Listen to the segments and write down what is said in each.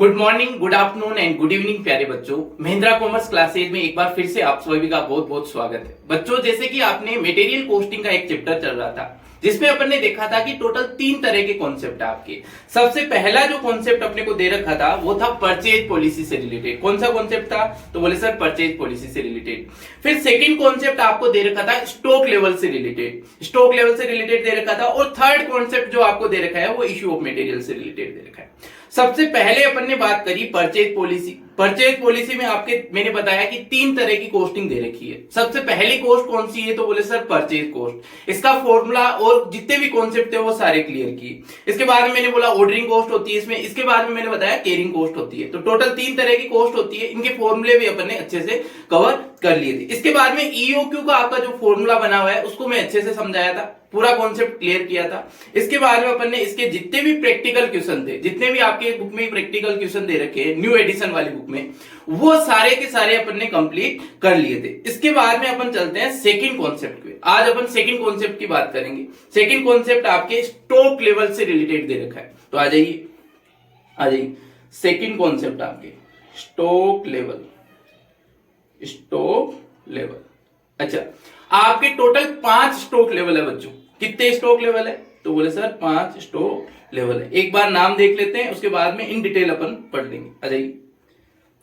Good morning, good afternoon and good evening प्यारे बच्चों। Mahindra commerce classes में एक बार फिर से आप सभी का बहुत बहुत स्वागत है। बच्चों, जैसे कि आपने मटेरियल कॉस्टिंग का एक चैप्टर चल रहा था जिसमें अपन ने देखा था कि टोटल 3 तरह के कॉन्सेप्ट है आपके। सबसे पहला जो कॉन्सेप्ट अपने को दे रखा था वो था परचेज पॉलिसी से रिलेटेड। कौन सा कॉन्सेप्ट था? तो बोले सर परचेज पॉलिसी से रिलेटेड। फिर सेकंड कॉन्सेप्ट आपको दे रखा था स्टॉक लेवल से रिलेटेड, स्टॉक लेवल से रिलेटेड दे रखा था। और थर्ड कॉन्सेप्ट जो आपको दे रखा है वो इश्यू ऑफ मटेरियल से रिलेटेड दे रखा है। सबसे पहले अपन ने बात करी परचेज पॉलिसी। परचेज पॉलिसी में मैंने बताया कि 3 तरह की कॉस्टिंग दे रखी है। सबसे पहली कॉस्ट कौन सी है? तो बोले सर परचेज कॉस्ट। इसका फॉर्मूला और जितने भी कॉन्सेप्ट थे वो सारे क्लियर किए। इसके बाद में मैंने बोला ऑर्डरिंग कॉस्ट होती है इसमें। इसके बाद में मैंने बताया कैरिंग कॉस्ट होती है। तो टोटल 3 तरह की कॉस्ट होती है। इनके फॉर्मूले भी अपन ने अच्छे से कवर कर लिए थे। इसके बाद में ईओक्यू का आपका जो फॉर्मूला बना हुआ है उसको मैं अच्छे से समझाया था, पूरा कॉन्सेप्ट क्लियर किया था। इसके बाद में अपन ने इसके जितने भी प्रैक्टिकल क्वेश्चन थे, जितने भी आपके बुक में प्रैक्टिकल क्वेश्चन दे रखे हैं न्यू एडिशन वाली बुक में, वो सारे के सारे अपन ने कंप्लीट कर लिए थे। इसके बाद में अपन चलते हैं सेकंड कॉन्सेप्ट पे। आज अपन सेकंड कॉन्सेप्ट की बात करेंगे। सेकंड कॉन्सेप्ट आपके स्टॉक लेवल से रिलेटेड दे रखा है। तो आ जाइए सेकंड कॉन्सेप्ट आपके स्टॉक लेवल। अच्छा, आपके टोटल 5 स्टॉक लेवल है बच्चों। कितने स्टॉक लेवल है? तो बोले सर 5 स्टॉक लेवल है। एक बार नाम देख लेते हैं, उसके बाद में इन डिटेल अपन पढ़ लेंगे। आ जाइए।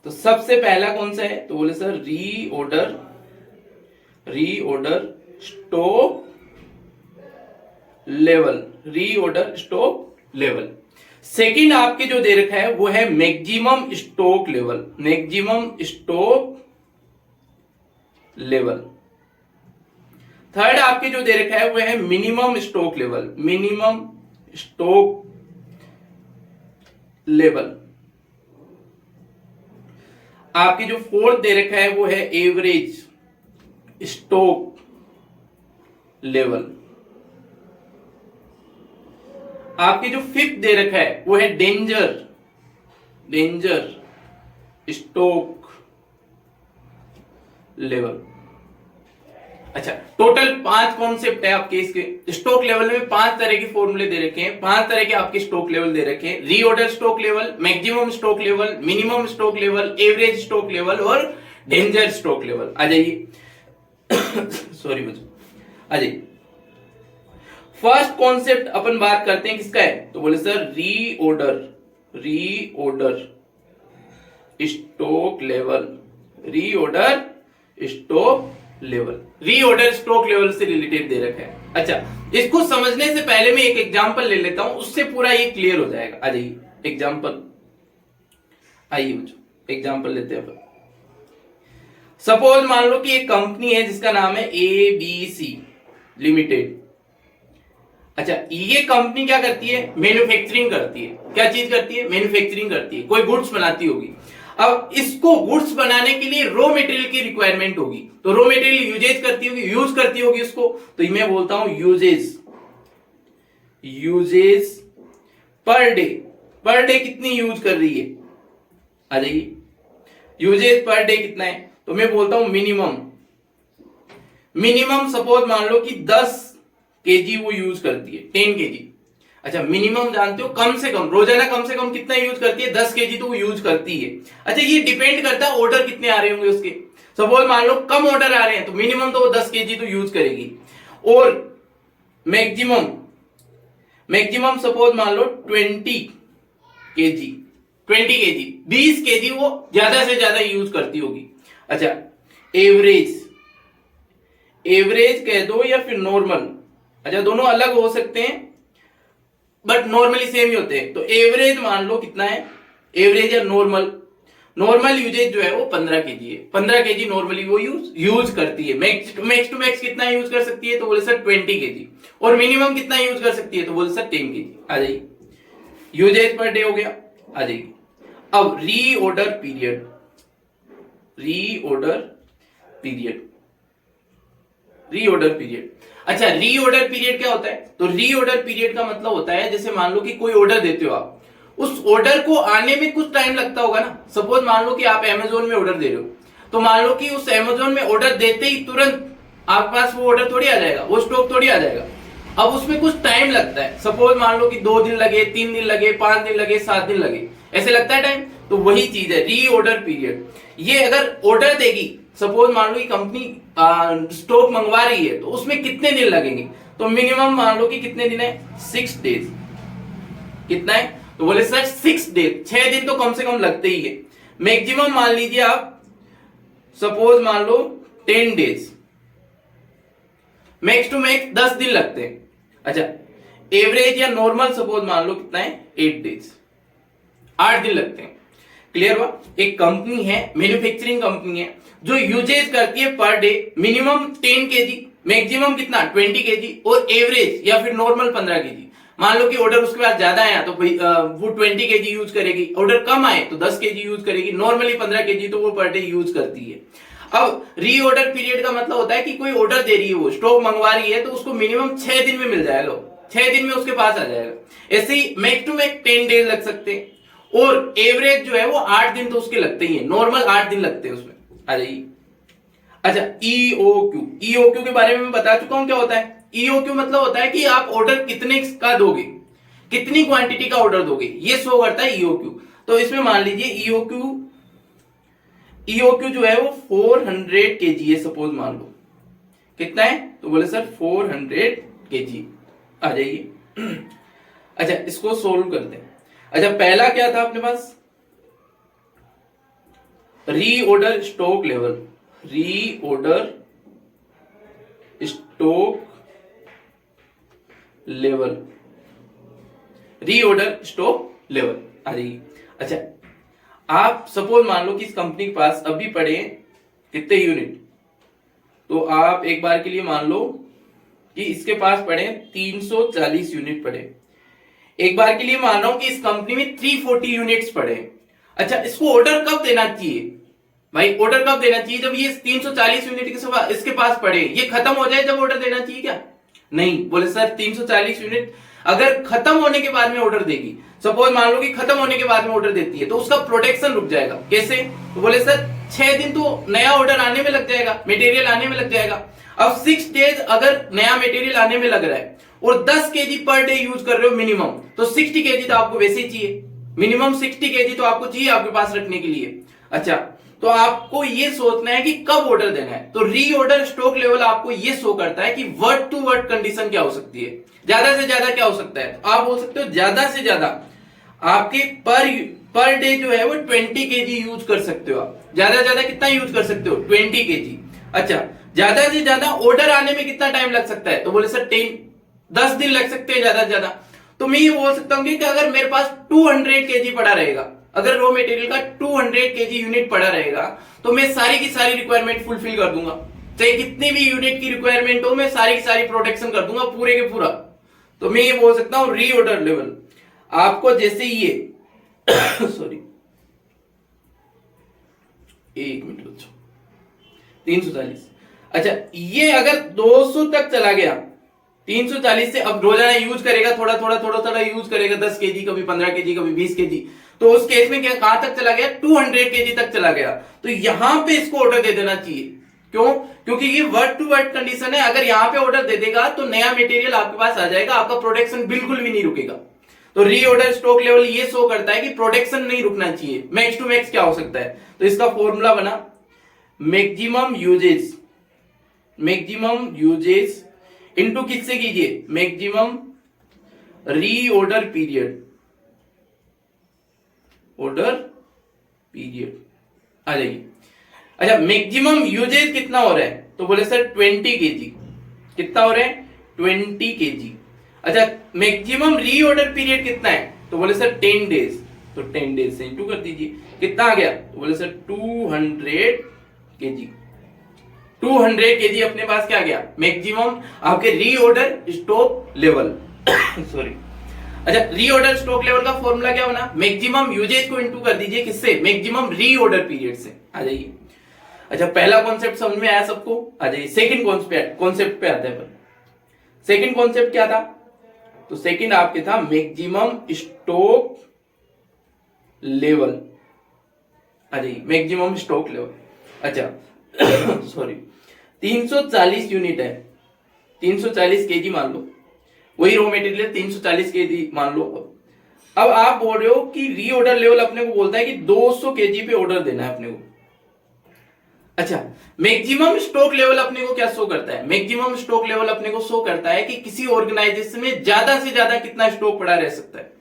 तो सबसे पहला कौन सा है? तो बोले sir reorder stock level. Second आपके जो दे रखा है वो है मैक्सिमम स्टॉक लेवल। थर्ड आपके जो दे रखा है वो है मिनिमम स्टॉक लेवल। आपके जो फोर्थ दे रखा है वो है एवरेज स्टॉक लेवल। आपके जो फिफ्थ दे रखा है वो है डेंजर स्टॉक लेवल। अच्छा, टोटल 5 कॉन्सेप्ट है आपके इसके। स्टॉक लेवल में 5 तरह के फॉर्मूले दे रखे हैं, 5 तरह के आपके स्टॉक लेवल दे रखे हैं। Reorder stock level, maximum stock level, minimum stock level, average stock level और डेंजर स्टॉक लेवल। आ जाइए सॉरी बच्चों, आ जाइए। फर्स्ट कॉन्सेप्ट अपन बात करते हैं किसका है? तो बोले सर रीऑर्डर स्टॉक लेवल से रिलेटेड दे रखा है। अच्छा, इसको समझने से पहले मैं एक एग्जांपल ले लेता हूं, उससे पूरा ये क्लियर हो जाएगा। आ जाइए एग्जांपल लेते हैं अपन। सपोज मान लो कि एक कंपनी है जिसका नाम है ABC लिमिटेड। अच्छा, ये कंपनी क्या करती है? मैन्युफैक्चरिंग करती है। क्या चीज करती है? मैन्युफैक्चरिंग करती है। कोई गुड्स बनाती होगी। अब इसको गुड्स बनाने के लिए रॉ मटेरियल की रिक्वायरमेंट होगी, तो रॉ मटेरियल यूज करती होगी उसको। तो मैं बोलता हूं यूजेज पर डे कितनी यूज कर रही है? आ जाइए, यूजेज पर डे कितना है? तो मैं बोलता हूं मिनिमम सपोज मान लो कि 10 केजी वो यूज करती है, 10 केजी। अच्छा, मिनिमम जानते हो, कम से कम रोजाना कम से कम कितना यूज करती है? 10 केजी तो वो यूज करती है। अच्छा, ये डिपेंड करता है ऑर्डर कितने आ रहे होंगे उसके। सपोज मान लो कम ऑर्डर आ रहे हैं तो मिनिमम तो वो 10 केजी तो यूज करेगी। और मैक्सिमम सपोज मान लो 20 केजी 20 केजी वो ज्यादा से ज्यादा यूज करती होगी। अच्छा, एवरेज कह दो या फिर नॉर्मल। अच्छा, दोनों अलग हो सकते हैं बट नॉर्मली सेम ही होते हैं। तो एवरेज मान लो कितना है? एवरेज या नॉर्मल यूजेज जो है वो 15 केजी है। 15 केजी नॉर्मली वो यूज करती है। मैक्स टू मैक्स कितना यूज कर सकती है? तो बोले सर 20 केजी। और मिनिमम कितना यूज कर सकती है? तो बोले सर 10 केजी। आ जाइए, यूजेज पर डे हो गया। आ जाइए अब रीऑर्डर पीरियड। अच्छा, रीऑर्डर पीरियड क्या होता है? तो रीऑर्डर पीरियड का मतलब होता है, जैसे मान लो कि कोई ऑर्डर देते हो आप, उस ऑर्डर को आने में कुछ टाइम लगता होगा ना। सपोज मान लो कि आप अमेज़न में ऑर्डर दे रहे हो, तो मान लो कि उस अमेज़न में ऑर्डर देते ही तुरंत आपके पास वो ऑर्डर थोड़ी आ जाएगा, वो स्टॉक थोड़ी आ जाएगा। अब उसमें कुछ टाइम लगता है। सपोज मान लो कि 2 दिन लगे, 3 दिन लगे, 5 दिन लगे, 7 दिन लगे। ऐसे लगता है टाइम, तो वही चीज है री ऑर्डर पीरियड। ये अगर ऑर्डर देगी, सपोज मान लो कि कंपनी स्टॉक मंगवा रही है, तो उसमें कितने दिन लगेंगे, तो मिनिमम मान लो कि कितने दिन है, 6 डेज। कितना है, तो बोले सर 6 डेज, 6 दिन तो कम से कम लगते ही है। मैक्सिमम मान लीजिए आप, सपोज मान लो 10 डेज, मैक्स टू मैक्स 10 दिन लगते हैं। अच्छा, एवरेज या नॉर्मल सपोज मान लो कितना है, 8 डेज, 8 दिन लगते हैं। क्लियर हुआ। एक कंपनी है, मैन्युफैक्चरिंग कंपनी है, जो यूजेज करती है per day minimum 10 KG, maximum कितना 20 केजी, और एवरेज या फिर नॉर्मल 15 केजी। मान लो कि ऑर्डर उसके पास ज्यादा आया तो वो 20 केजी यूज करेगी, ऑर्डर कम आए तो 10 केजी यूज करेगी, नॉर्मली 15 केजी तो वो पर डे यूज करती है। अब री ऑर्डर पीरियड का मतलब होता है कि कोई ऑर्डर दे रही है, वो स्टॉक मंगवा रही है, तो उसको मिनिमम 6 दिन में मिल जाएगा, 6 दिन में उसके पास आ जाएगा। ऐसे ही मैक्स टू मैक्स 10 डेज लग सकते हैं, और एवरेज जो है वो 8 दिन तो उसके लगते ही है, नॉर्मल 8 दिन लगते हैं उसमें। आ जाइए। अच्छा, ईओक्यू, ईओक्यू के बारे में मैं बता चुका हूं क्या होता है। ईओक्यू मतलब होता है कि आप ऑर्डर कितने का दोगे, कितनी क्वांटिटी का ऑर्डर दोगे, ये शो करता है ईओक्यू। तो इसमें मान लीजिए ईओक्यू जो है वो 400 केजी है, सपोज मान लो। कितना है, तो बोले सर 400 केजी। आ जाइए। अच्छा, इसको सोल्व करते हैं। अच्छा, पहला क्या था अपने पास, reorder stock level, reorder stock level, reorder stock level. आ जाइए। अच्छा, आप सपोज मान लो कि इस कंपनी के पास अभी पड़े कितने यूनिट, तो आप एक बार के लिए मान लो कि इसके पास पड़े 340 यूनिट पड़े। एक बार के लिए मान रहा हूं कि इस कंपनी में 340 यूनिट्स पड़े। अच्छा, इसको ऑर्डर कब देना चाहिए भाई, ऑर्डर कब देना चाहिए, जब ये 340 यूनिट इसके पास पड़े, ये खत्म हो जाए जब ऑर्डर देना चाहिए क्या, नहीं। बोले सर 340 यूनिट अगर खत्म होने के बाद में ऑर्डर देगी, सपोज मान लो कि खत्म होने के बाद में ऑर्डर देती है, तो उसका प्रोडक्शन रुक जाएगा। कैसे, तो बोले सर 6 दिन तो नया ऑर्डर आने में लग जाएगा, मटेरियल आने में लग जाएगा। अब 6 डेज अगर नया मटेरियल आने में लग रहा है और 10 केजी पर डे यूज कर रहे हो मिनिमम, तो 60 केजी तो आपको वैसे ही चाहिए, मिनिमम 60 केजी तो आपको चाहिए आपके पास रखने के लिए। अच्छा, तो आपको ये सोचना है कि कब ऑर्डर देना है। तो री ऑर्डर स्टॉक लेवल आपको ये शो करता है कि वर्ड टू वर्ड कंडीशन क्या हो सकती है, ज्यादा से ज्यादा क्या हो सकता है। तो आप बोल सकते हो ज्यादा से ज्यादा आपके पर डे जो है वो 20 केजी यूज कर सकते हो आप। ज्यादा से ज्यादा कितना यूज कर सकते हो, 20 केजी। अच्छा, ज्यादा से ज्यादा ऑर्डर आने में कितना टाइम लग सकता है, तो बोले सर 10 दिन लग सकते हैं ज्यादा से ज्यादा। तो मैं ये बोल सकता हूँ कि अगर मेरे पास 200 केजी पड़ा रहेगा, अगर रॉ मटेरियल का 200 केजी यूनिट पड़ा रहेगा, तो मैं सारी की सारी रिक्वायरमेंट फुलफिल कर दूंगा, चाहे कितनी भी यूनिट की रिक्वायरमेंट हो, मैं सारी की सारी प्रोडक्शन कर दूंगा पूरे के पूरा। तो मैं ये बोल सकता हूं री ऑर्डर लेवल आपको जैसे ये सॉरी, एक मिनट बच्चों, 340। अच्छा, ये अगर 200 तक चला गया, 340 से अब रोजाना यूज करेगा, थोड़ा थोड़ा यूज करेगा, 10 केजी, कभी 15 केजी, कभी 20 केजी, तो उस केस में क्या कहां तक चला गया, 200 केजी तक चला गया। तो यहां पे इसको ऑर्डर दे देना चाहिए। क्यों, क्योंकि ये वर्ड टू वर्ड कंडीशन है। अगर यहां पे ऑर्डर दे देगा तो नया मटेरियल आपके पास आ जाएगा, आपका प्रोडक्शन बिल्कुल भी नहीं रुकेगा। तो री ऑर्डर स्टॉक लेवल ये शो करता है कि प्रोडक्शन नहीं रुकना चाहिए। मैक्स टू मैक्स क्या हो सकता है, तो इसका फॉर्मूला बना मैक्सिमम यूजेज इनटू किससे कीजिए, मैक्सिमम री ऑर्डर पीरियड, ऑर्डर पीरियड। आ जाइए। अच्छा, मैक्सिमम यूजेज कितना हो रहा है, तो बोले सर 20 केजी। कितना हो रहा है, 20 केजी। अच्छा, मैक्सिमम री ऑर्डर पीरियड कितना है, तो बोले सर 10 डेज। तो 10 डेज से इंटू कर दीजिए, कितना आ गया, तो बोले सर 200 केजी। 200 केजी अपने पास क्या गया, मैक्सिमम आपके री ऑर्डर स्टॉक लेवल सॉरी। अच्छा, री ऑर्डर स्टॉक लेवल का फॉर्मूला क्या बना, मैक्सिमम यूजेज को इंटू कर दीजिए किससे, मैक्सिमम री ऑर्डर पीरियड से। आ जाइए। अच्छा, पहला कॉन्सेप्ट समझ में आया सबको। आ जाइए सेकंड कॉन्सेप्ट पे आते हैं। सेकंड कॉन्सेप्ट क्या था, तो सेकंड आपके था मैक्सिमम स्टॉक लेवल। आ जाइए, मैक्सिमम स्टॉक लेवल। अच्छा सॉरी, 340 यूनिट है, 340 केजी मान लो, वही रॉ मटेरियल 340 केजी मान लो। अब आप बोल रहे हो कि रीऑर्डर लेवल अपने को बोलता है कि 200 केजी पे ऑर्डर देना है अपने को। अच्छा, मैक्सिमम स्टॉक लेवल अपने को क्या शो करता है? मैक्सिमम स्टॉक लेवल अपने को शो करता है कि किसी ऑर्गेनाइजेशन में ज्यादा से ज्यादा कितना स्टॉक पड़ा रह सकता है।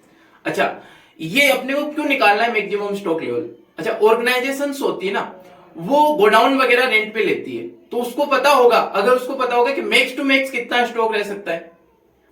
अच्छा, ये अपने को क्यों निकालना है मैक्सिमम स्टॉक लेवल? अच्छा, ऑर्गेनाइजेशंस होती है ना, वो गोडाउन वगैरह रेंट पे लेती है, तो उसको पता होगा, अगर उसको पता होगा कि मैक्स टू मैक्स कितना स्टॉक रह सकता है,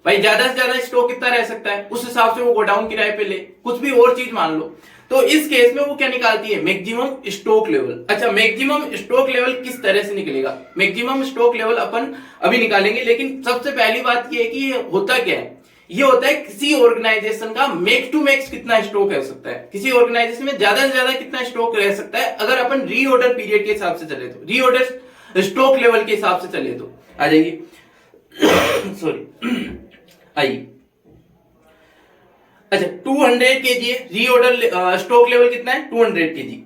भाई ज्यादा से ज्यादा स्टॉक कितना रह सकता है, उस हिसाब से वो गोडाउन किराए पे ले, कुछ भी और चीज मान लो, तो इस केस में वो क्या निकालती है? Maximum stock level. अच्छा, मैक्सिमम स्टॉक लेवल किस तरह से निकलेगा? मैक्सिमम स्टॉक लेवल अपन अभी निकालेंगे, लेकिन सबसे पहली बात ये है कि ये होता क्या है? ये होता है किसी ऑर्गेनाइजेशन का मैक्स टू मैक्स कितना स्टॉक रह सकता है, किसी ऑर्गेनाइजेशन में ज्यादा से ज्यादा कितना स्टॉक रह सकता है, अगर अपन रीऑर्डर पीरियड के हिसाब से चले तो, रीऑर्डर स्टॉक लेवल के हिसाब से चले तो। आ जाइए सॉरी आइए। अच्छा, 200 केजी है, रीऑर्डर स्टॉक लेवल कितना है? 200 केजी।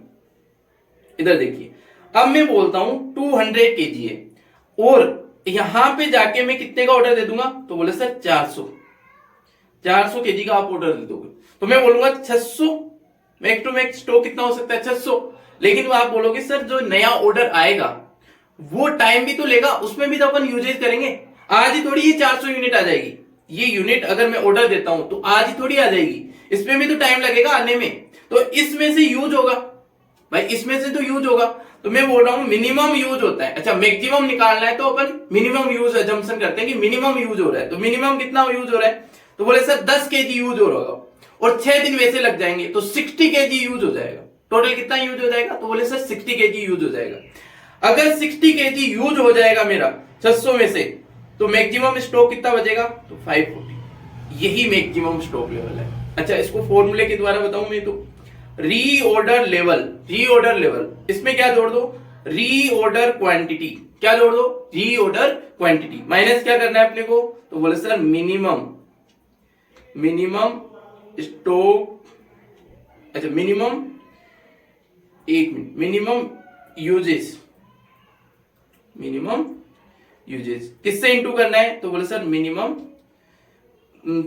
इधर देखिए, अब मैं बोलता हूं 200 केजी है, और यहां पे जाके मैं कितने का ऑर्डर दे दूंगा? तो बोले सर 400 केजी का आप ऑर्डर दे दोगे, तो मैं बोलूंगा 600। मैक्स टू मैक्स स्टॉक कितना हो सकता है? 600। लेकिन वो आप बोलोगे सर जो नया ऑर्डर आएगा वो टाइम भी तो लेगा, उसमें भी तो अपन यूजेज करेंगे, आज ही थोड़ी ये 400 यूनिट आ जाएगी। ये यूनिट अगर मैं ऑर्डर देता हूं तो आज ही थोड़ी आ जाएगी, इसमें भी तो टाइम लगेगा आने में, तो इसमें से यूज होगा भाई, इसमें से तो यूज होगा। तो मैं बोल रहा हूं मिनिमम यूज होता है। अच्छा, मैक्सिमम निकालना है तो अपन मिनिमम यूज अजम्पशन करते हैं कि मिनिमम यूज हो रहा है, तो मिनिमम कितना यूज हो रहा है? तो बोले सर 10 केजी यूज हो रहा होगा, और 6 दिन वैसे लग जाएंगे, तो 60 केजी यूज हो जाएगा। टोटल कितना यूज हो जाएगा? तो बोले सर 60 केजी यूज हो जाएगा। अगर 60 केजी यूज हो जाएगा मेरा 600 में से, तो मैक्सिमम स्टॉक कितना बचेगा? तो 540। यही मैक्सिमम स्टॉक लेवल है। अच्छा, इसको फॉर्मूले के द्वारा बताऊं मैं तो, रीऑर्डर लेवल, रीऑर्डर लेवल, इसमें क्या जोड़ दो? Reorder quantity. क्या जोड़ दो? रीऑर्डर क्वांटिटी माइनस क्या करना है अपने को? तो बोले सर मिनिमम स्टॉक, अच्छा मिनिमम, एक मिनट, मिनिमम यूजेस किससे इंटू करना है? तो बोले सर मिनिमम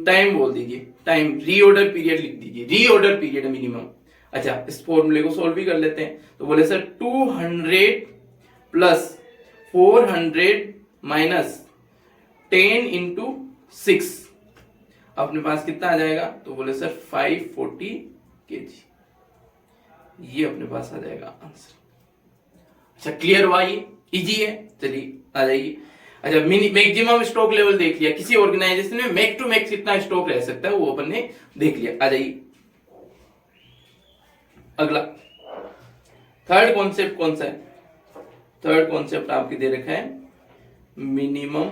टाइम बोल दीजिए, टाइम, रीऑर्डर पीरियड लिख दीजिए, रीऑर्डर पीरियड मिनिमम। अच्छा, इस फॉर्मूले को सोल्व भी कर लेते हैं। तो बोले सर 200 प्लस 400 माइनस 10 इंटू 6, अपने पास कितना आ जाएगा? तो बोले सर 540 केजी। ये अपने पास आ जाएगा आंसर। अच्छा, क्लियर हुआ? ये इजी है। चलिए आ जाइए। अच्छा, मैक्सिमम स्टॉक लेवल देख लिया, किसी ऑर्गेनाइजेशन में मैक्स टू मैक्स कितना स्टॉक रह सकता है वो अपन ने देख लिया। आ जाइए अगला, थर्ड कॉन्सेप्ट कौन सा है? थर्ड कॉन्सेप्ट आपके दे रखा है minimum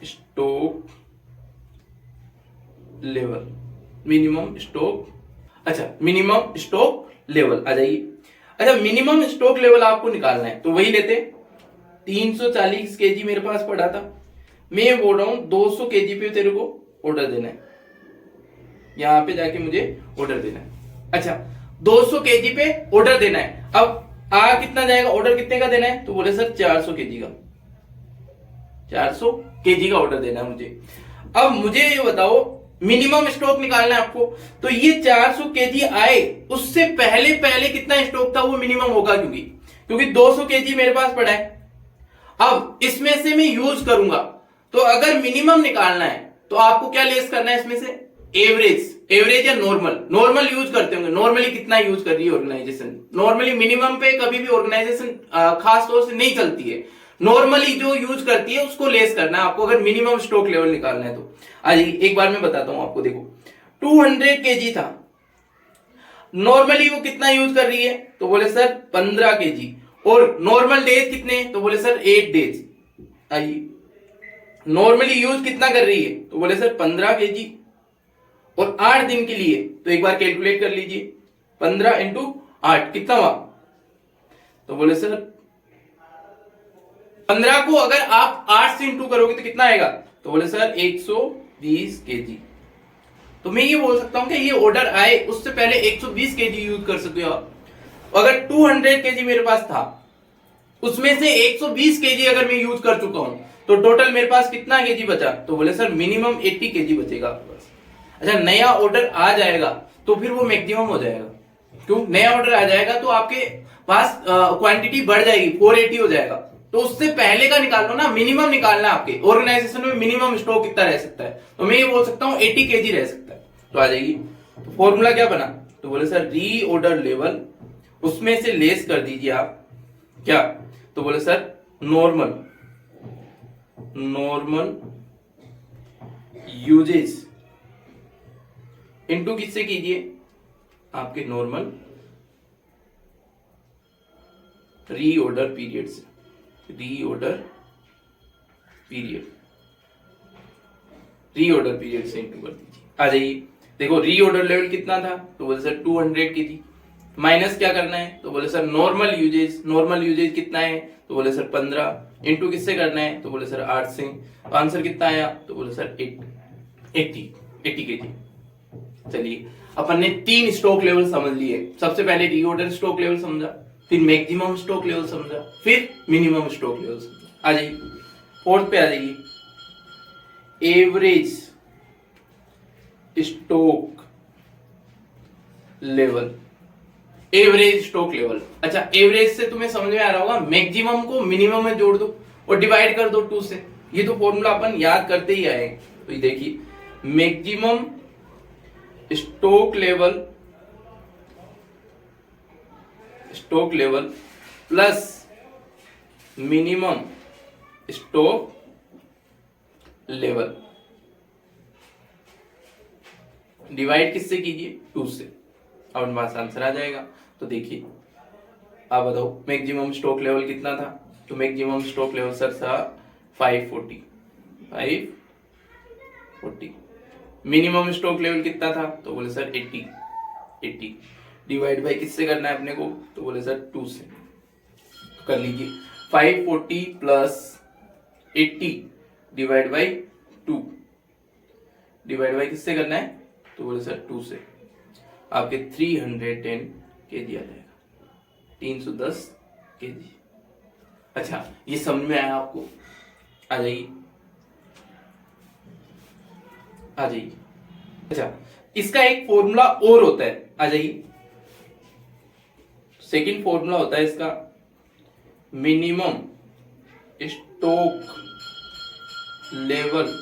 stock level, minimum stock, अच्छा मिनिमम स्टॉक लेवल। आ जाइए। अच्छा, मिनिमम स्टॉक लेवल आपको निकालना है, तो वही लेते, 340 केजी मेरे पास पड़ा था, मैं बोल रहा हूं 200 केजी पे तेरे को ऑर्डर देना है, यहां पे जाके मुझे ऑर्डर देना है। अच्छा, 200 केजी पे ऑर्डर देना है। अब कितना जाएगा? ऑर्डर कितने का देना है? तो बोले सर 400 केजी का, 400 केजी का ऑर्डर देना है मुझे। अब मुझे ये बताओ, मिनिमम स्टॉक निकालना है आपको, तो ये 400 केजी आए उससे पहले पहले कितना स्टॉक था वो मिनिमम होगा, क्योंकि 200 केजी मेरे पास पड़ा है। अब इसमें से मैं यूज करूंगा, तो अगर मिनिमम निकालना है तो आपको क्या लेस करना है इसमें से? एवरेज या नॉर्मल यूज करते होंगे। नॉर्मली कितना यूज कर रही है ऑर्गेनाइजेशन? नॉर्मली मिनिमम पे कभी भी ऑर्गेनाइजेशन खास तौर से नहीं चलती है, नॉर्मली जो यूज करती है उसको लेस करना है आपको, अगर मिनिमम स्टॉक लेवल निकालना है तो। आज एक बार मैं बताता हूं आपको, देखो 200 केजी था, नॉर्मली वो कितना यूज कर रही है? तो बोले सर 15 केजी, और नॉर्मल डेज कितने? तो बोले सर 8 डेज। आइए, नॉर्मली यूज कितना कर रही है? तो बोले सर 15 केजी, और 8 दिन के लिए, तो एक बार कैलकुलेट कर लीजिए, 15 इंटू 8 कितना हुआ? तो बोले सर 15 को अगर आप 8 से इंटू करोगे तो कितना आएगा? तो बोले सर 120 केजी। तो मैं ये बोल सकता हूं कि ये ऑर्डर आए उससे पहले 120 केजी यूज कर सकते हो आप। अगर 200 केजी मेरे पास था, उसमें से 120 केजी अगर मैं यूज कर चुका हूं, तो टोटल मेरे पास कितना केजी बचा, तो बोले सर मिनिमम 80 केजी बचेगा आपके पास। अच्छा, नया ऑर्डर आ जाएगा तो फिर वो मैक्सिमम हो जाएगा। क्यों? नया ऑर्डर आ जाएगा तो आपके पास क्वांटिटी बढ़ जाएगी, 480 हो जाएगा। तो उससे पहले का निकाल लो ना, मिनिमम निकालना है आपके ऑर्गेनाइजेशन में। मिनिमम स्टॉक कितना रह सकता है, तो मैं ये बोल सकता हूं 80 केजी रह सकता है। तो आ जाएगी, तो फॉर्मूला क्या बना, तो बोले सर रीऑर्डर लेवल, उसमें से लेस कर दीजिए आप क्या, तो बोले सर नॉर्मल यूजेज इनटू किससे कीजिए, आपके नॉर्मल रीऑर्डर पीरियड से, रीऑर्डर पीरियड से इंटू कर दीजिए। आ जाइए, देखो रीऑर्डर लेवल कितना था, तो बोले सर 200 केजी, माइनस क्या करना है, तो बोले सर नॉर्मल यूजेज कितना है, तो बोले सर 15, इंटू किससे करना है, तो बोले सर 8 से। तो आंसर कितना आया, तो बोले सर 80 केजी। चलिए, अपन ने 3 स्टॉक लेवल समझ लिए। सबसे पहले रीऑर्डर स्टॉक लेवल समझा, फिर मैक्सिमम स्टॉक लेवल समझा, फिर मिनिमम स्टॉक लेवल समझा। आ जाइए फोर्थ पे आ जाइए, average stock level. Average stock level, अच्छा एवरेज से तुम्हें समझ में आ रहा होगा, मैक्सिमम को मिनिमम में जोड़ दो और डिवाइड कर दो 2 से। ये तो फॉर्मूला अपन याद करते ही आए। तो ये देखिए, maximum stock level plus minimum stock level divide किससे कीजिए, 2 से। अब हमारे पास आंसर आ जाएगा। तो देखिए, आप बताओ मैक्सिमम स्टॉक लेवल कितना था, तो मैक्सिमम स्टॉक लेवल सर था 540। मिनिमम स्टॉक लेवल कितना था, तो बोले सर 80 डिवाइड बाय किससे करना है अपने को, तो बोले सर 2 से। तो कर लीजिए, 540 plus 80 divide by 2, divide by किससे करना है, तो बोले सर 2 से। आपके 310 केजी आ जाएगा, 310 केजी। अच्छा, ये समझ में आया आपको? आ जाइए। अच्छा, इसका एक फॉर्मूला और होता है, आ जाइए। सेकंड फॉर्मूला होता है इसका, मिनिमम स्टॉक लेवल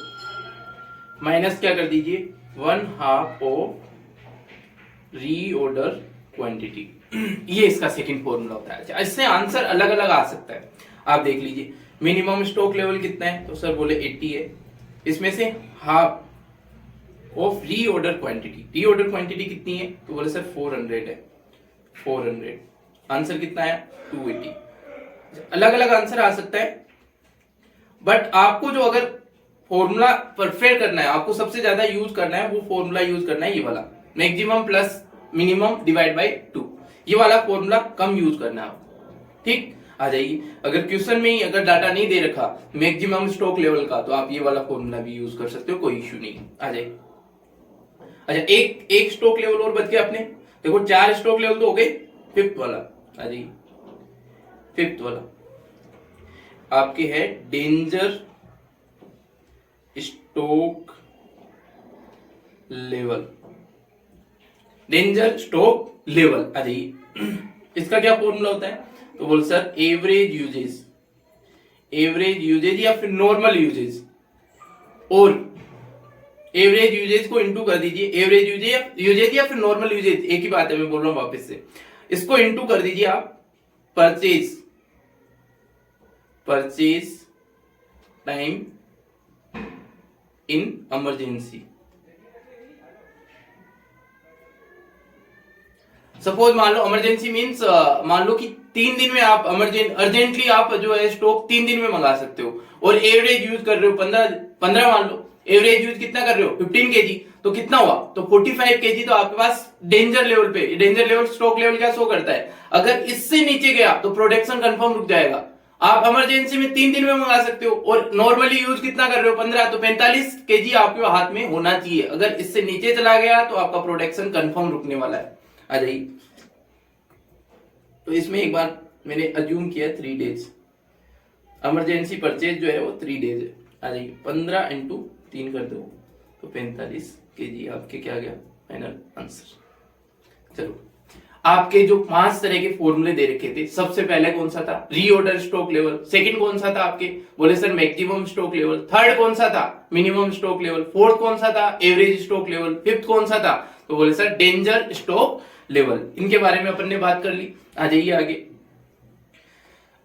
माइनस क्या कर दीजिए, 1/2 ऑफ रीऑर्डर क्वांटिटी। ये इसका सेकंड फॉर्मूला होता है। अच्छा, इससे आंसर अलग अलग आ सकता है, आप देख लीजिए। मिनिमम स्टॉक लेवल कितना है, तो सर बोले 80 है, इसमें से half of reorder quantity. Reorder quantity कितनी है, तो बोले सर 400 है, 400। आंसर कितना है, 280। अलग अलग आंसर आ सकता है, बट आपको जो अगर फॉर्मूला परफेक्ट करना है, आपको सबसे ज्यादा यूज करना है, वो फॉर्मूला यूज करना है ये वाला, maximum plus minimum divide by 2। ये वाला फॉर्मूला कम यूज करना है आपको, ठीक। आ जाइए, अगर क्वेश्चन में ही अगर डाटा नहीं दे रखा मैक्सिमम स्टॉक लेवल का, तो आप ये वाला फॉर्मूला भी यूज कर सकते हो, कोई इश्यू नहीं। आ जाइए। अच्छा, एक स्टॉक लेवल और बच गया अपने, देखो 4 स्टॉक लेवल तो हो गए, 5th वाला आ जाइए। 5th वाला आपके है danger stock level. Danger stock level, आ जाइए। इसका क्या फॉर्मूला होता है, तो बोल सर एवरेज यूजेज या फिर नॉर्मल यूजेज, और एवरेज यूजेज को इंटू कर दीजिए। एवरेज यूजेज या फिर नॉर्मल यूजेज एक ही बात है, मैं बोल रहा हूं वापस से। इसको इंटू कर दीजिए आप purchase time in emergency. Suppose मान लो इमरजेंसी मींस मान लो कि 3 दिन में आप अर्जेंटली आप जो है स्टॉक 3 दिन में मंगा सकते हो, और एवरेज यूज कर रहे हो 15 मान लो, एवरेज यूज कितना कर रहे हो 15 केजी, तो कितना हुआ, तो 45 केजी। तो आपके पास डेंजर लेवल पे, डेंजर लेवल स्टॉक लेवल क्या शो करता है, अगर इससे नीचे गया तो प्रोडक्शन कंफर्म रुक जाएगा। आप इमरजेंसी में 3 दिन में मंगा सकते हो, और नॉर्मली यूज कितना कर रहे हो 15, तो 45 केजी आपके हाथ में होना चाहिए। अगर इससे नीचे चला गया तो आपका प्रोडक्शन कंफर्म रुकने वाला है। आ जाइए। तो इसमें एक बार मैंने अज्यूम किया 3 डेज, इमरजेंसी परचेज जो है वो 3 डेज है। आ जाइए 15 इंटू 3 कर दो तो 45 kg आपके क्या गया फाइनल आंसर। चलो आपके जो 5 तरह के फॉर्मूले दे रखे थे, सबसे पहले कौन सा था, रीऑर्डर स्टॉक लेवल। सेकंड कौन सा था आपके, बोले sir maximum stock level. Third कौन सा था, मिनिमम स्टॉक लेवल। फोर्थ कौन सा था, एवरेज स्टॉक लेवल। फिफ्थ कौन सा था, तो बोले सर डेंजर स्टॉक लेवल। इनके बारे में अपन ने बात कर ली। आ जाइए आगे।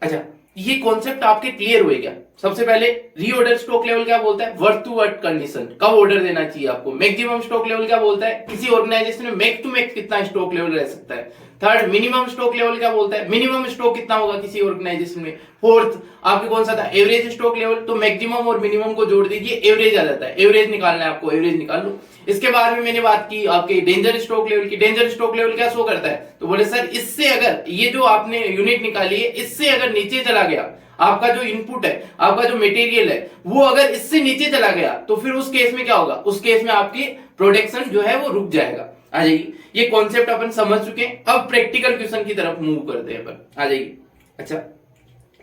अच्छा ये कॉन्सेप्ट आपके क्लियर हुए क्या। सबसे पहले रीऑर्डर स्टॉक लेवल क्या बोलता है, वर्थ टू वर्थ कंडीशन, कब ऑर्डर देना चाहिए आपको। मैक्सिमम स्टॉक लेवल क्या बोलता है, किसी ऑर्गेनाइजेशन में मैक्स टू मैक्स कितना स्टॉक लेवल रह सकता है। थर्ड मिनिमम स्टॉक लेवल क्या बोलता है, मिनिमम स्टॉक कितना होगा किसी ऑर्गेनाइजेशन में। फोर्थ आपके कौन सा था, एवरेज स्टॉक लेवल। तो मैक्सिमम और मिनिमम को जोड़ दीजिए, एवरेज आ जाता है। एवरेज निकालना है आपको, एवरेज निकाल लो। इसके बाद में मैंने बात की आपके डेंजर स्टॉक लेवल की। डेंजर स्टॉक लेवल क्या शो करता है, तो बोले सर इससे अगर ये जो आपने यूनिट निकाली है इससे अगर नीचे चला गया आपका जो इनपुट है, आपका जो मटेरियल है, वो अगर इससे नीचे चला गया तो फिर उस केस में क्या होगा, उस केस में आपकी प्रोडक्शन जो है वो रुक जाएगा। आ जाइए, ये कॉन्सेप्ट अपन समझ चुके हैं। अब प्रैक्टिकल क्वेश्चन की तरफ मूव करते हैं अपन। आ जाइए। अच्छा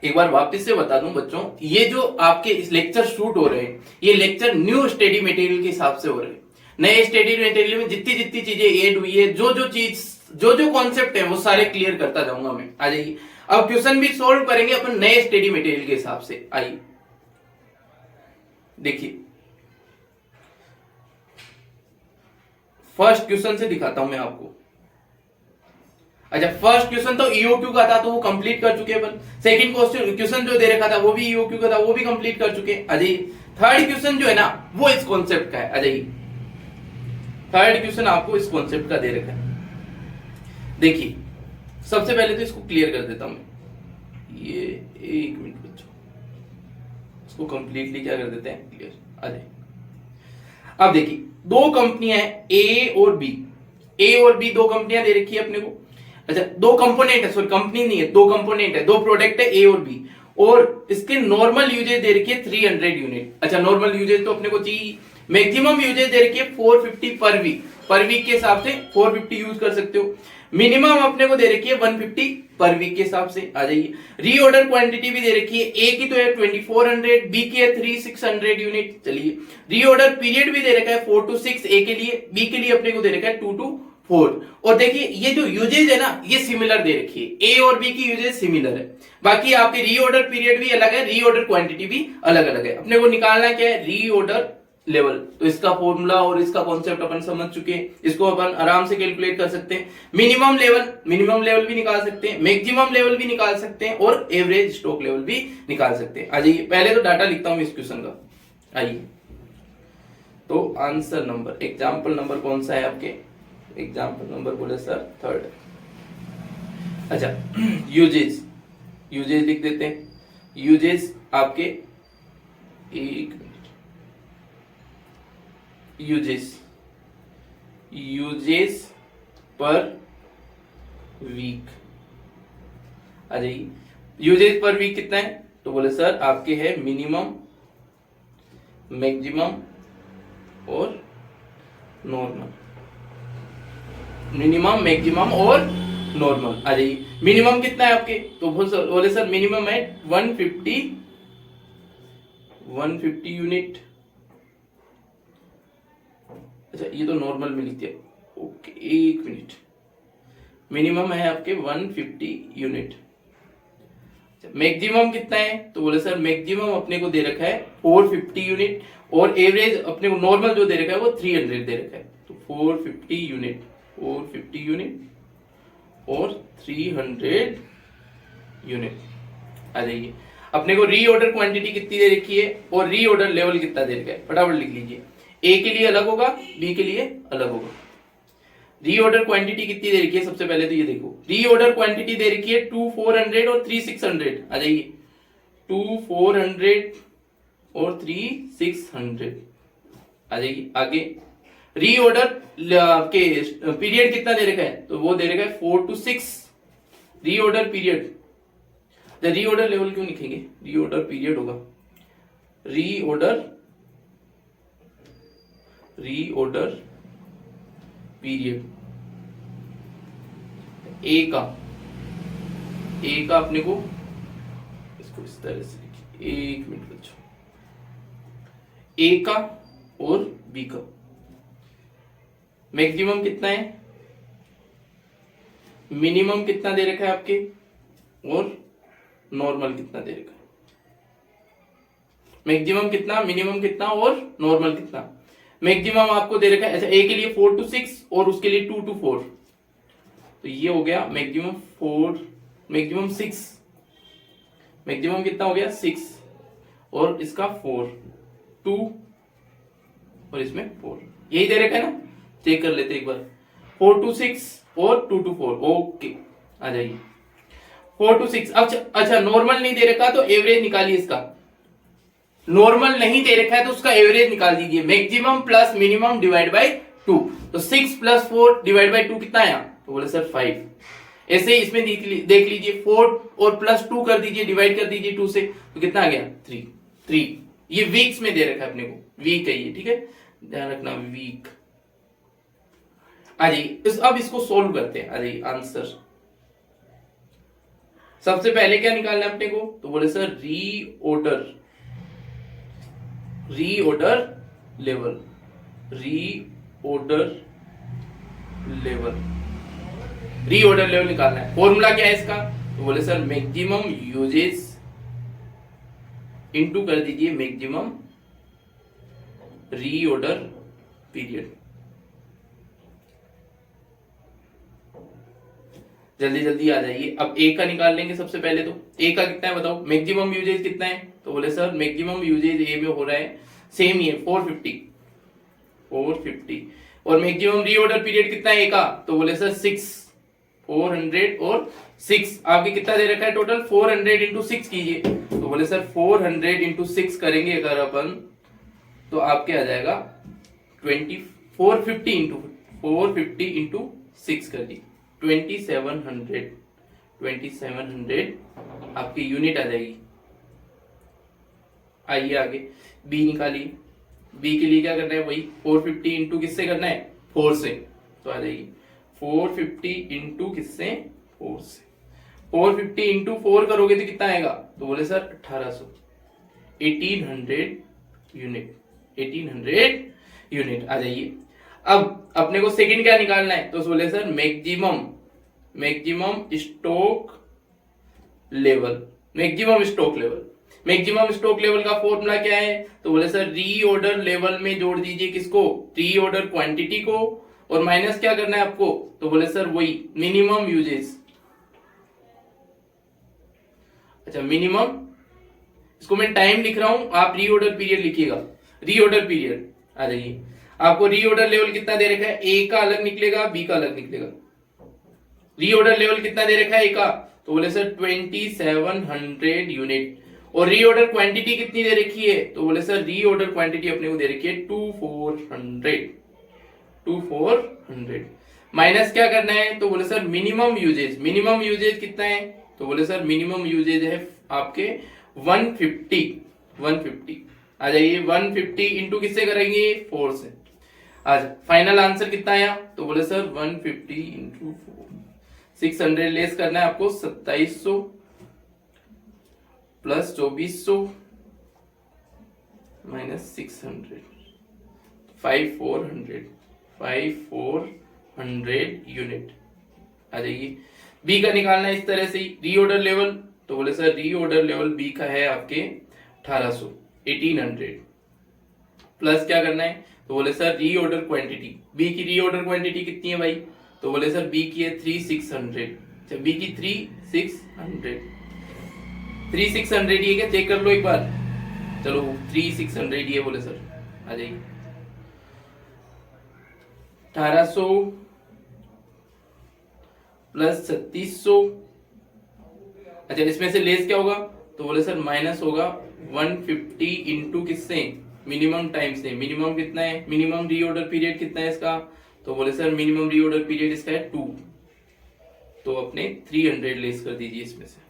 एक बार वापस से बता दूं बच्चों, ये जो आपके इस लेक्चर शूट हो रहे हैं, ये लेक्चर न्यू स्टडी मटेरियल के हिसाब से हो रहे हैं। नए स्टडी मटेरियल में जितनी जितनी चीजें ऐड हुई है, जो जो कॉन्सेप्ट है वो सारे क्लियर करता जाऊंगा मैं। आ जाइए, अब क्वेश्चन भी सोल्व करेंगे अपन नए स्टडी मटेरियल के हिसाब से। आइए देखिए, फर्स्ट क्वेश्चन से दिखाता हूं मैं आपको। अच्छा फर्स्ट क्वेश्चन तो ईओक्यू का था, तो वो कंप्लीट कर चुके अपन। सेकंड क्वेश्चन जो दे रखा था वो भी ईओक्यू का था, वो भी कंप्लीट कर चुके। आ जाइए, थर्ड क्वेश्चन जो है ना वो इस कॉन्सेप्ट का है। आ जाइए, थर्ड क्वेश्चन आपको इस कॉन्सेप्ट का दे रखा है। देखिए सबसे पहले तो इसको क्लियर कर देता हूं मैं। ये एक मिनट बच्चों, इसको कंप्लीटली क्या कर देते हैं, क्लियर। आ जाइए, अब देखिए दो कंपनियां हैं ए और बी। ए और बी दो कंपनियां दे रखी है अपने को। अच्छा दो कंपोनेंट है, सॉरी कंपनी नहीं है, दो कंपोनेंट है, दो प्रोडक्ट है ए और बी। और इसके नॉर्मल यूजेज दे रखी है 300 यूनिट। अच्छा नॉर्मल यूजेज तो अपने को चाहिए। मैक्सिमम यूजेज दे रखी है 450 पर वीक। पर वीक के हिसाब से 450 यूज कर सकते हो। मिनिमम अपने को दे रखी है 150 पर वीक के हिसाब से। आ जाइए, रीऑर्डर क्वांटिटी भी दे रखी है। ए की तो है 2400, बी की है 3600 यूनिट। चलिए, रीऑर्डर पीरियड भी दे रखा है 4 to 6 ए के लिए, बी के लिए अपने को दे रखा है 2 to 4। और देखिए ये जो यूजेज है ना ये सिमिलर दे रखी है, ए और बी की यूजेज सिमिलर है। बाकी आपके रीऑर्डर पीरियड भी अलग है, रीऑर्डर क्वांटिटी भी अलग अलग है। अपने को निकालना क्या है, रीऑर्डर लेवल। तो इसका फॉर्मूला और इसका कॉन्सेप्ट अपन समझ चुके हैं, इसको अपन आराम से कैलकुलेट कर सकते हैं। मिनिमम लेवल भी निकाल सकते हैं, मैक्सिमम लेवल भी निकाल सकते हैं और एवरेज स्टॉक लेवल भी निकाल सकते हैं। आ जाइए, पहले तो डाटा लिखता हूं इस क्वेश्चन का। आइए, तो आंसर नंबर, एग्जाम्पल नंबर कौन सा है आपके, एग्जाम्पल नंबर बोले सर 3rd। अच्छा यूजेज लिख देते हैं। यूजेज आपके एक यूजेस पर वीक। आ जाइए, यूजेस पर वीक कितना है, तो बोले सर आपके है मिनिमम, मैक्सिमम और नॉर्मल। मिनिमम, मैक्सिमम और नॉर्मल। आ जाइए, मिनिमम कितना है आपके, तो बोले सर मिनिमम है 150 यूनिट। अच्छा ये तो नॉर्मल में लिख दिया। ओके एक मिनट, मिनिमम है आपके 150 यूनिट। मैक्सिमम कितना है, तो बोले सर मैक्सिमम अपने को दे रखा है 450 यूनिट और एवरेज अपने को नॉर्मल जो दे रखा है वो 300 दे रखा है। तो 450 यूनिट और 300 यूनिट। आ जाइए, अपने को रीऑर्डर क्वांटिटी कितनी दे रखी है और रीऑर्डर लेवल कितना दे रखा है, फटाफट लिख लीजिए। ए के लिए अलग होगा, बी के लिए अलग होगा। रीऑर्डर क्वांटिटी कितनी दे रखी है, सबसे पहले तो ये देखो, रीऑर्डर क्वांटिटी दे रखी है 2400 और 3600। आ जाइए, 2400 और 3600। आ जाइए आगे, रीऑर्डर के पीरियड कितना दे रखा है, तो वो दे रखा है 4 to 6 reorder period. Reorder level क्यों लिखेंगे, रीऑर्डर पीरियड होगा। रीऑर्डर पीरियड ए का अपने को इसको इस तरह से लिखिए। एक मिनट बच्चों, ए का और बी का मैक्सिमम कितना है, मिनिमम कितना दे रखा है आपके, और नॉर्मल कितना दे रखा है। मैक्सिमम कितना, मिनिमम कितना और नॉर्मल कितना। मैक्सिमम आपको दे रखा है, अच्छा ए के लिए 4 to 6 और उसके लिए 2 to 4, तो ये हो गया मैक्सिमम 4, मैक्सिमम 6, मैक्सिमम कितना हो गया 6 और इसका 4, 2 और इसमें 4, यही दे रखा है ना, चेक कर लेते एक बार। 4 to 6 और 2 to 4, ओके आ जाइए 4 to 6। अच्छा नॉर्मल नहीं दे रखा तो एवरेज निकालिए इसका, नॉर्मल नहीं दे रखा है तो उसका एवरेज निकाल दीजिए, maximum plus minimum divide by 2, तो 6 + 4 डिवाइड बाय 2 कितना आया, तो बोले सर 5। ऐसे ही इसमें देख लीजिए 4 और +2 कर दीजिए, डिवाइड कर दीजिए 2 से, तो कितना आ गया 3। ये वीक्स में दे रखा है अपने को, वीक है ये, ठीक है ध्यान रखना वीक। आ जाइए अब इसको सोल्व करते हैं, आ जाइए आंसर। सबसे पहले क्या निकालना है अपने को, तो बोले sir reorder level, reorder level निकालना है। फॉर्मूला क्या है इसका, तो बोले सर मैक्सिमम यूजेस इनटू कर दीजिए मैक्सिमम रीऑर्डर पीरियड। जल्दी जल्दी आ जाइए। अब ए का निकाल लेंगे सबसे पहले, तो ए का कितना है बताओ, मैक्सिमम यूजेज कितना है, तो बोले सर मैक्सिमम यूजेज ए में हो रहा है सेम ही है 450 और मैक्सिमम रीऑर्डर पीरियड कितना है ए का, तो बोले सर 6, 400 और 6, आपके कितना दे रखा है टोटल 400 इंटू 6 कीजिए, तो बोले सर 400 इंटू 6 करेंगे अगर अपन, तो आपके आ जाएगा 450 इंटू 6 कर दी 2700 आपकी यूनिट आ जाएगी। आइए आगे बी निकालिए, बी के लिए क्या करना है, वही 450 इंटू किससे करना है 4 से, तो आ जाएगी 450 इंटू किससे 4 से, 450 इंटू 4 करोगे तो कितना आएगा, तो बोले सर 1800, 1800 यूनिट आ जाइए। अब अपने को सेकंड क्या निकालना है, तो बोले sir maximum stock level, maximum stock level का फॉर्मूला क्या है, तो बोले सर रीऑर्डर लेवल में जोड़ दीजिए किसको, रीऑर्डर क्वांटिटी को, और माइनस क्या करना है आपको, तो बोले सर वही मिनिमम यूजेस। अच्छा मिनिमम, इसको मैं टाइम लिख रहा हूं, आप रीऑर्डर पीरियड लिखिएगा, रीऑर्डर पीरियड आ जाइए। आपको रीऑर्डर लेवल कितना दे रखा है, ए का अलग निकलेगा बी का अलग निकलेगा। रीऑर्डर लेवल कितना दे रखा है ए का, तो बोले सर 2700 यूनिट, और रीऑर्डर क्वांटिटी कितनी दे रखी है, तो बोले सर रीऑर्डर क्वांटिटी अपने को दे रखी है 2400। माइनस क्या करना है, तो बोले सर मिनिमम यूजेज कितना है, तो बोले सर मिनिमम यूजेज है आपके 150 आ जाइए 150 इंटू किससे करेंगे 4 से। आज फाइनल आंसर कितना आया, तो बोले सर 150 इंटू 600 लेस करना है आपको 2700 प्लस 2400 माइनस 600 5400 यूनिट आ जाइए। बी का निकालना है इस तरह से ही, रीऑर्डर लेवल, तो बोले सर रीऑर्डर लेवल बी का है आपके 1800 प्लस क्या करना है, तो बोले सर रीऑर्डर क्वांटिटी, बी की रीऑर्डर क्वांटिटी कितनी है भाई, तो बोले सर बी की है 3600, बी की 3600 ये क्या चेक कर लो एक बार, चलो 3600 ये बोले सर आ जाइए 1800 प्लस 3600। अच्छा इसमें से लेस क्या होगा, तो बोले सर माइनस होगा 150 इंटू किससे मिनिमम टाइम से, मिनिमम कितना है, मिनिमम रीऑर्डर पीरियड कितना है इसका, तो बोले सर मिनिमम रीऑर्डर पीरियड इसका है 2, तो अपने 300 लेस कर दीजिए इसमें से,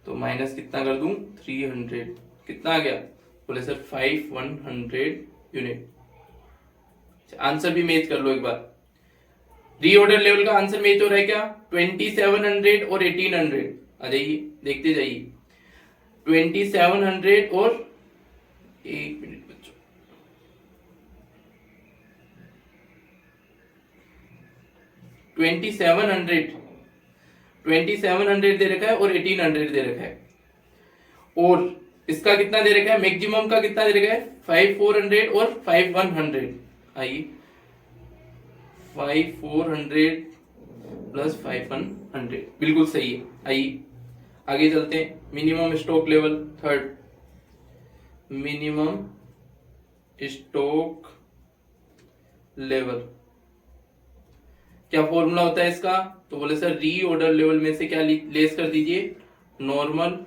तो माइनस कितना कर दूं 300, कितना आ गया, बोले सर 5100 यूनिट। आंसर भी मैच कर लो एक बार, रीऑर्डर लेवल का आंसर मैच हो रहा है क्या, 2700 और 1800 आ जाइए देखते जाइए। 2700 और 1 मिनट बच्चों, 2700 दे रखा है और 1800 दे रखा है, और इसका कितना दे रखा है, मैक्सिमम का कितना दे रखा है 5400 और 5100। आइए 5400 प्लस 5100 बिल्कुल सही है। आइए आगे चलते हैं। Minimum stock level third, minimum stock level क्या फॉर्मूला होता है इसका, तो बोले सर रीऑर्डर लेवल में से क्या लेस कर दीजिए, normal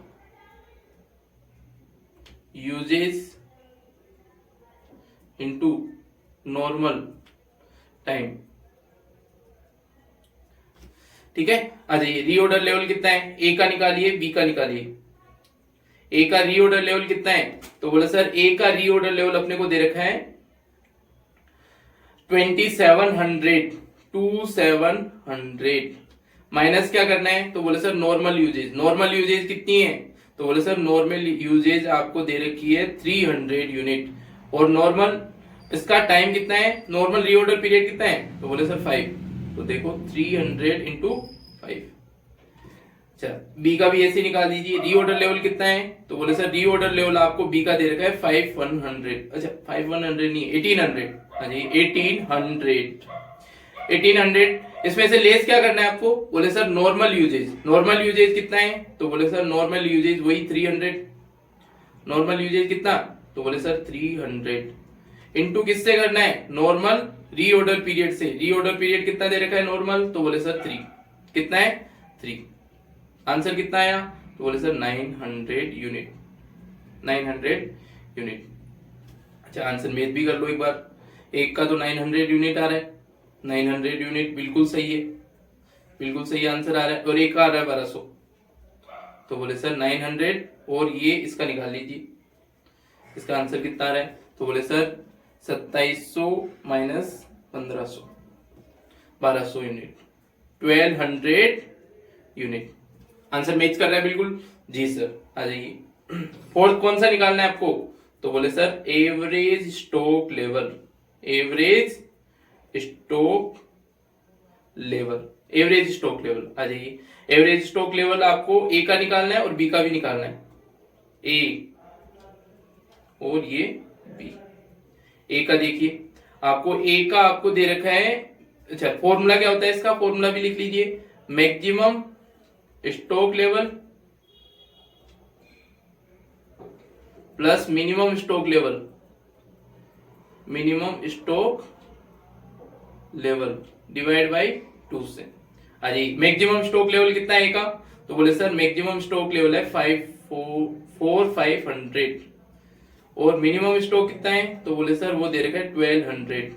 usage into normal time. ठीक है, आ जाइए रीऑर्डर लेवल कितना है, ए का निकालिए बी का निकालिए। ए का रीऑर्डर लेवल कितना है, तो बोला सर ए का रीऑर्डर लेवल अपने को दे रखा है 2700 माइनस क्या करना है, तो बोले sir normal usage. Normal usage कितनी है, तो बोले सर नॉर्मल यूजेज आपको दे रखी है 300 यूनिट, और नॉर्मल इसका टाइम कितना है, नॉर्मल रीऑर्डर पीरियड कितना है, तो बोले सर 5। तो देखो 300 इंटू 5। अच्छा बी का भी ऐसे निकाल दीजिए। रीऑर्डर लेवल कितना है, तो बोले सर रीऑर्डर लेवल आपको बी का दे रखा है 5100, अच्छा 5100 नहीं 1800। हाँ जी 1800 इसमें से लेस क्या करना है आपको, बोले sir normal usage. Normal usage कितना है, तो बोले सर नॉर्मल यूजेज वही 300। नॉर्मल यूजेज कितना, तो बोले सर 300 इंटू किससे करना है, नॉर्मल रीऑर्डर पीरियड से। रीऑर्डर पीरियड कितना दे रखा है नॉर्मल, तो बोले सर 3। कितना है 3। आंसर कितना आया, तो बोले सर 900 यूनिट। 900 यूनिट। अच्छा आंसर मैथ भी कर लो एक बार। एक का तो 900 यूनिट आ रहा है, 900 यूनिट बिल्कुल सही है, बिल्कुल सही आंसर आ रहा है। और एक का आ रहा है 1200, तो बोले सर 900 और ये इसका निकाल लीजिए, इसका आंसर कितना आ रहा है, तो बोले sir 2700 minus 1500, 1200 unit, 1200 unit. Answer match कर रहा है बिल्कुल जी सर। आ जाइए फोर्थ कौन सा निकालना है आपको, तो बोले sir average stock level. Average stock level, average stock level. आ जाइए एवरेज स्टॉक लेवल आपको ए का निकालना है और बी का भी निकालना है, ए और ये बी। ए का देखिए आपको, ए का आपको दे रखा है, अच्छा फॉर्मूला क्या होता है इसका, फॉर्मूला भी लिख लीजिए, maximum stock level plus minimum stock level, minimum stock level divide by 2 से। अरे मैक्सिमम स्टॉक लेवल कितना है ए का, तो बोले सर मैक्सिमम स्टॉक लेवल है 500 और मिनिमम स्टॉक कितना है, तो बोले सर वो दे रखा है 1200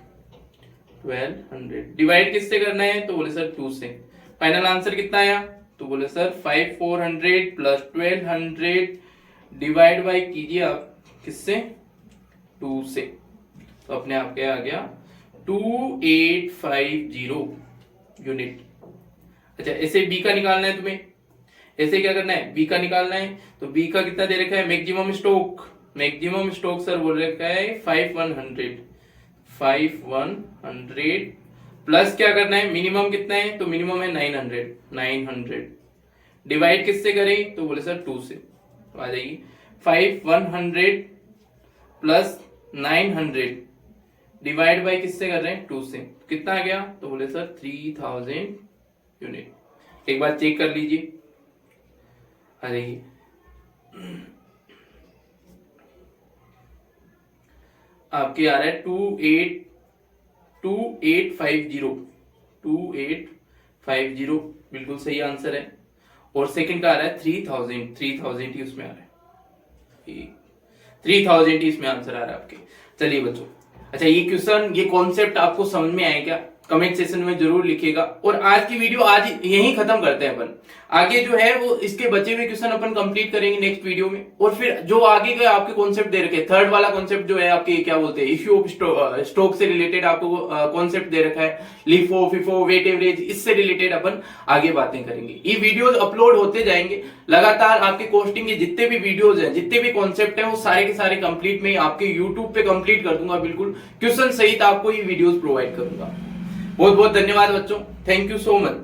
डिवाइड किससे करना है, तो बोले सर 2 से। फाइनल आंसर कितना आया, तो बोले सर 5400 प्लस 1200 डिवाइड बाय कीजिए आप किससे, 2 से, तो अपने आप क्या आ गया 2850 यूनिट। अच्छा ऐसे बी का निकालना है तुम्हें, ऐसे क्या करना है, बी का निकालना है, तो बी का कितना दे रखा है maximum stock. Maximum stock sir बोल रखा है 5100 प्लस क्या करना है, मिनिमम कितना है, तो मिनिमम है 900 डिवाइड किससे करें, तो बोले सर 2 से। तो आ जाइए 5100 प्लस 900 डिवाइड बाय किससे कर रहे हैं, 2 से। कितना आ गया, तो बोले सर 3000 यूनिट। एक बार चेक कर लीजिए। आ जाइए आपके आ रहा है 2850 बिल्कुल सही आंसर है। और सेकंड का आ रहा है 3000 ही उसमें आ रहा है, 3000 ही इसमें आंसर आ रहा है आपके। चलिए बच्चों, अच्छा ये क्वेश्चन, ये कॉन्सेप्ट आपको समझ में आया क्या, कमेंट सेक्शन में जरूर लिखिएगा। और आज की वीडियो आज यहीं खत्म करते हैं अपन। आगे जो है वो इसके बचे हुए क्वेश्चन अपन कंप्लीट करेंगे नेक्स्ट वीडियो में। और फिर जो आगे के आपके कॉन्सेप्ट दे रखे, थर्ड वाला कॉन्सेप्ट जो है आपके क्या बोलते हैं, इश्यू ऑफ स्टॉक से रिलेटेड आपको कॉन्सेप्ट दे रखा है, लिफो फिफो वेट एवरेज, इससे रिलेटेड अपन आगे बातें करेंगे। ये वीडियोस अपलोड होते जाएंगे लगातार। आपके कोस्टिंग के जितने भी वीडियोस हैं, जितने भी कॉन्सेप्ट हैं, वो सारे के सारे कंप्लीट में आपके यूट्यूब पे कंप्लीट कर दूंगा, बिल्कुल क्वेश्चन सहित आपको ये वीडियोस प्रोवाइड करूंगा। बहुत बहुत धन्यवाद बच्चों, थैंक यू सो मच।